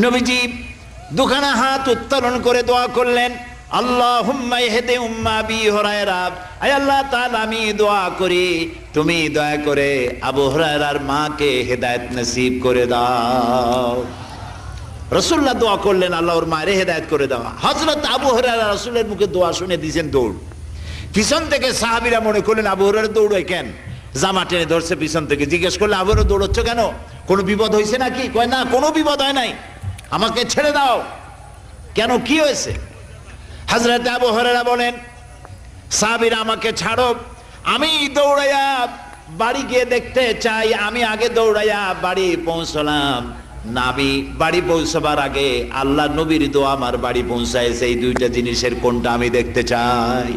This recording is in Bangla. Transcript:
নবীজি দুখানা হাত উত্তোলন করে দোয়া করলেন, আল্লাহুম্মা ইহদি উম্মা আবি হুরায়রা, আয় আল্লাহ তাআলা আমি দোয়া করি তুমি দয়া করে আবু হুরায়রার মাকে হেদায়েত নসিব করে দাও। রাসূলুল্লাহ দোয়া করলেন আল্লাহ ওর মায়ের হেদায়েত করে দাও। হযরত আবু হুরায়রা রাসূলের মুখে দোয়া শুনে দিয়েছেন দৌড়। পিছন থেকে সাহাবীরা মনে করলেন আবু হুরায়রা দৌড়ায় কেন, জামা টেনে ধরছে পিছন থেকে। জিজ্ঞেস করলে আবু হুরায়রা দৌড়চ্ছ কেন, কোনো বিপদ হয়েছে নাকি? কয় না, কোনো বিপদ হয় নাই, আমাকে ছেড়ে দাও। কেন, কি হয়েছে? হযরত আবু হুরায়রা বলেন, সাহাবীরা আমাকে ছাড়ো, আমি দৌড়াইয়া বাড়ি গিয়ে দেখতে চাই। আমি আগে দৌড়াইয়া বাড়ি পৌঁছলাম, নাবি বাড়ি পৌঁছবার আগে আল্লাহ নবীর দোয়া আমার বাড়ি পৌঁছায়। সেই দুইটা জিনিসের কোনটা আমি দেখতে চাই।